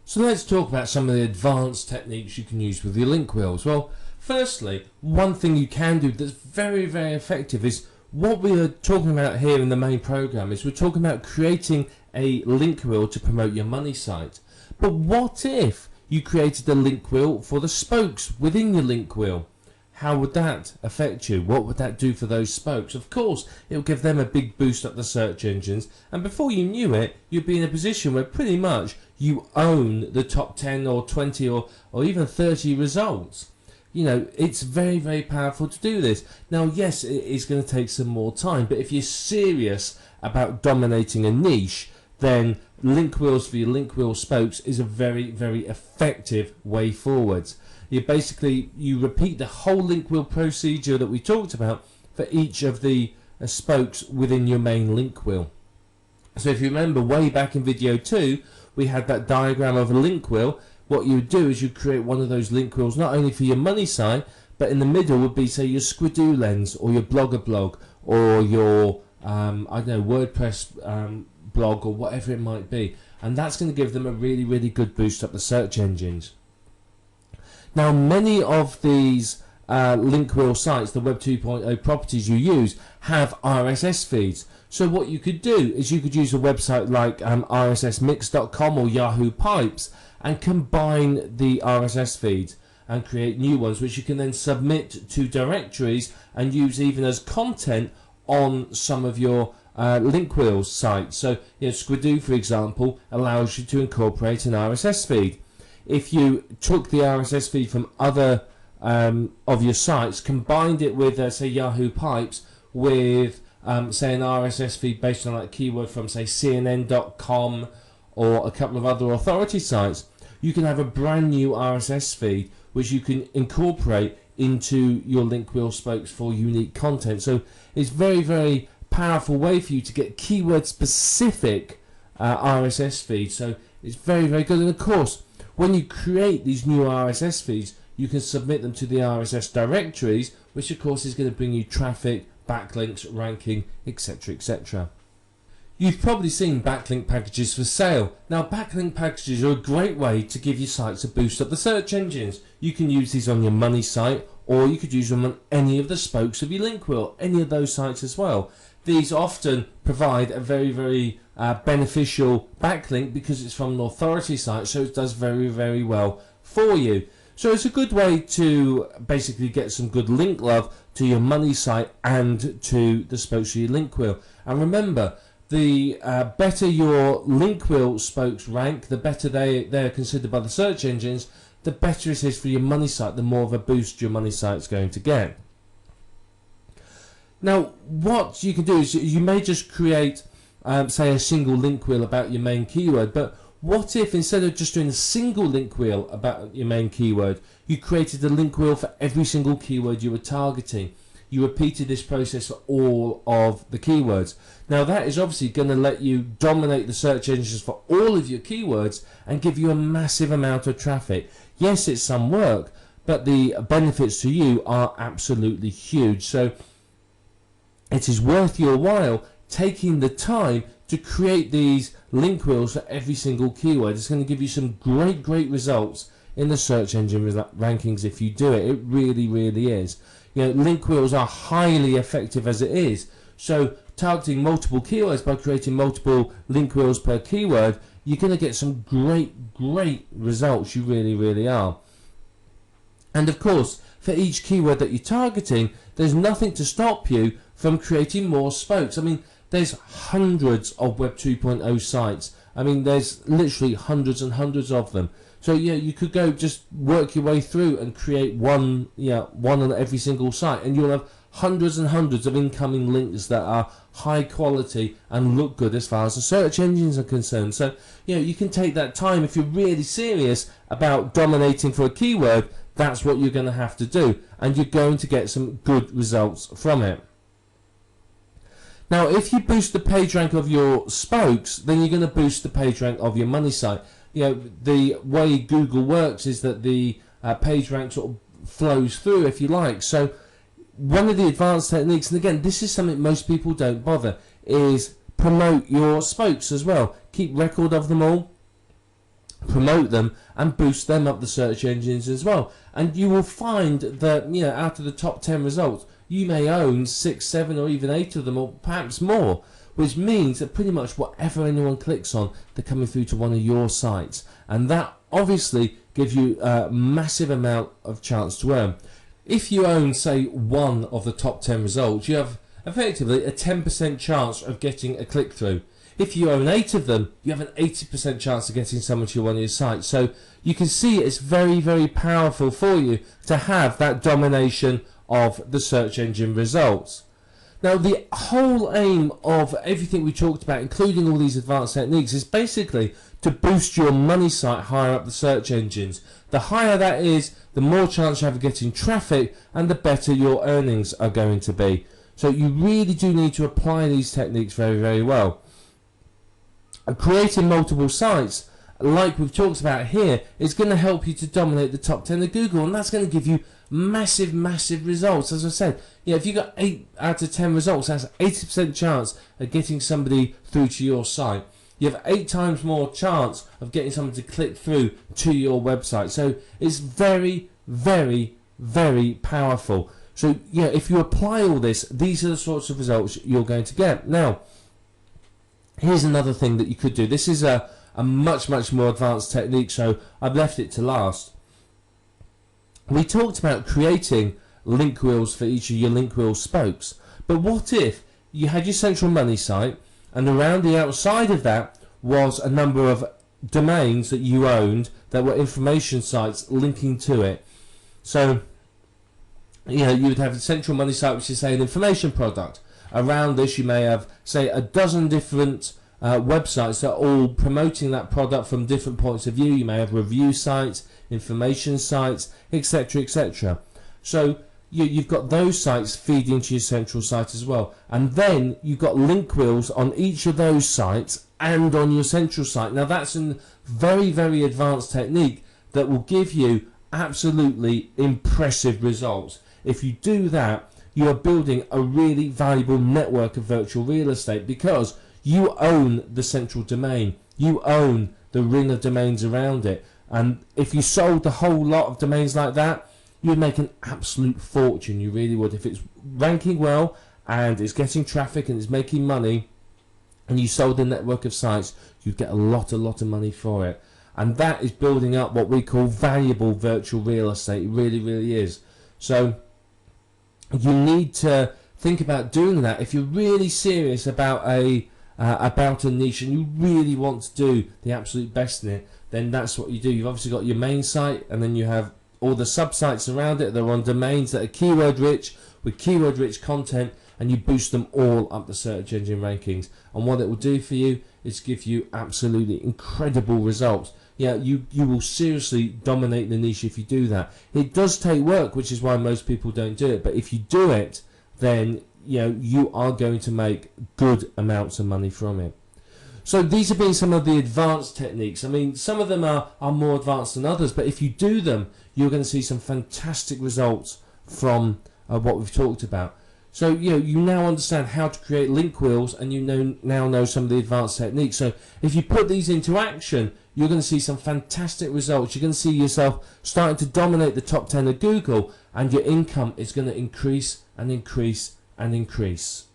So let's talk about some of the advanced techniques you can use with your link wheels. Well, firstly, one thing you can do that's very, very effective is what we are talking about here in the main program is we're talking about creating a link wheel to promote your money site. But what if you created a link wheel for the spokes within your link wheel? How would that affect you? What would that do for those spokes? Of course, it will give them a big boost up the search engines, and before you knew it, you'd be in a position where pretty much you own the top 10 or 20 or even 30 results. You know, it's very, very powerful to do this. Now, yes, it is going to take some more time, but if you're serious about dominating a niche, then link wheels for your link wheel spokes is a very, very effective way forwards. You repeat the whole link wheel procedure that we talked about for each of the spokes within your main link wheel. So if you remember way back in video 2, we had that diagram of a link wheel. What you would do is you create one of those link wheels not only for your money site, but in the middle would be, say, your Squidoo lens or your Blogger blog or your I don't know, WordPress blog or whatever it might be, and that's going to give them a really, really good boost up the search engines. Now, many of these link wheel sites, the Web 2.0 properties you use, have RSS feeds. So what you could do is you could use a website like rssmix.com or Yahoo Pipes and combine the RSS feeds and create new ones, which you can then submit to directories and use even as content on some of your link wheels sites. So, you know, Squidoo, for example, allows you to incorporate an RSS feed. If you took the RSS feed from other of your sites, combined it with, say, Yahoo Pipes, with, say, an RSS feed based on that keyword from, say, CNN.com or a couple of other authority sites, you can have a brand new RSS feed which you can incorporate into your link wheel spokes for unique content. So it's very, very powerful way for you to get keyword specific RSS feeds. So it's very, very good. And of course, when you create these new RSS feeds, you can submit them to the RSS directories, which of course is going to bring you traffic, backlinks, ranking, etc., etc. You've probably seen backlink packages for sale. Now, backlink packages are a great way to give your sites a boost up the search engines. You can use these on your money site, or you could use them on any of the spokes of your link wheel, any of those sites as well. These often provide a very, very beneficial backlink because it's from an authority site, so it does very, very well for you. So it's a good way to basically get some good link love to your money site and to the spokes of your link wheel. And remember, the better your link wheel spokes rank, the better they're considered by the search engines, the better it is for your money site, the more of a boost your money site's going to get. Now, what you can do is you may just create, say, a single link wheel about your main keyword, but what if instead of just doing a single link wheel about your main keyword, you created a link wheel for every single keyword you were targeting? You repeated this process for all of the keywords. Now, that is obviously going to let you dominate the search engines for all of your keywords and give you a massive amount of traffic. Yes, it's some work, but the benefits to you are absolutely huge. So it is worth your while taking the time to create these link wheels for every single keyword. It's going to give you some great, great results in the search engine rankings if you do it. It really, really is. You know, link wheels are highly effective as it is. So targeting multiple keywords by creating multiple link wheels per keyword, you're going to get some great, great results. You really, really are. And of course, for each keyword that you're targeting, there's nothing to stop you from creating more spokes. I mean, there's hundreds of Web 2.0 sites. I mean, there's literally hundreds and hundreds of them. So yeah, you could go just work your way through and create one on every single site, and you'll have hundreds and hundreds of incoming links that are high quality and look good as far as the search engines are concerned. So you can take that time if you're really serious about dominating for a keyword. That's what you're going to have to do, and you're going to get some good results from it. Now, if you boost the page rank of your spokes, then you're going to boost the page rank of your money site. The way Google works is that the page rank sort of flows through, if you like. So one of the advanced techniques, and again, this is something most people don't bother, is promote your spokes as well. Keep record of them all. promote them and boost them up the search engines as well. And you will find that, you know, out of the top 10 results, you may own 6, 7 or even 8 of them, or perhaps more, which means that pretty much whatever anyone clicks on, they're coming through to one of your sites. And that obviously gives you a massive amount of chance to earn. If you own, say, 1 of the top 10 results, you have effectively a 10% chance of getting a click-through. If you own 8 of them, you have an 80% chance of getting someone to one of your sites. So you can see it's very, very powerful for you to have that domination of the search engine results. Now, the whole aim of everything we talked about, including all these advanced techniques, is basically to boost your money site higher up the search engines. The higher that is, the more chance you have of getting traffic, and the better your earnings are going to be. So you really do need to apply these techniques very, very well. Creating multiple sites, like we've talked about here, is going to help you to dominate the top 10 of Google, and that's going to give you massive, massive results. As I said, you know, if you got 8 out of 10 results, that's 80% chance of getting somebody through to your site. You have 8 times more chance of getting someone to click through to your website. So it's very, very, very powerful. So, you know, if you apply all this, these are the sorts of results you're going to get. Now, here's another thing that you could do. This is a much, much more advanced technique, so I've left it to last. We talked about creating link wheels for each of your link wheel spokes. But what if you had your central money site, and around the outside of that was a number of domains that you owned that were information sites linking to it? So, you know, you would have a central money site, which is, say, an information product. Around this, you may have, say, a dozen different websites that are all promoting that product from different points of view. You may have review sites, information sites, etc., etc. So you've got those sites feeding into your central site as well. And then you've got link wheels on each of those sites and on your central site. Now, that's a very, very advanced technique that will give you absolutely impressive results. If you do that, you are building a really valuable network of virtual real estate, because you own the central domain. You own the ring of domains around it. And if you sold the whole lot of domains like that, you'd make an absolute fortune. You really would. If it's ranking well and it's getting traffic and it's making money, and you sold a network of sites, you'd get a lot of money for it. And that is building up what we call valuable virtual real estate. It really, really is. So you need to think about doing that. If you're really serious about a niche and you really want to do the absolute best in it, then that's what you do. You've obviously got your main site, and then you have all the sub-sites around it. They're on domains that are keyword rich, with keyword rich content, and you boost them all up the search engine rankings. And what it will do for you is give you absolutely incredible results. Yeah, you will seriously dominate the niche if you do that. It does take work, which is why most people don't do it. But if you do it, then you know you are going to make good amounts of money from it. So these have been some of the advanced techniques. I mean, some of them are more advanced than others, but if you do them, you're going to see some fantastic results from what we've talked about. So you now understand how to create link wheels, and you now know some of the advanced techniques. So if you put these into action, you're going to see some fantastic results. You're going to see yourself starting to dominate the top 10 of Google, and your income is going to increase and increase and increase.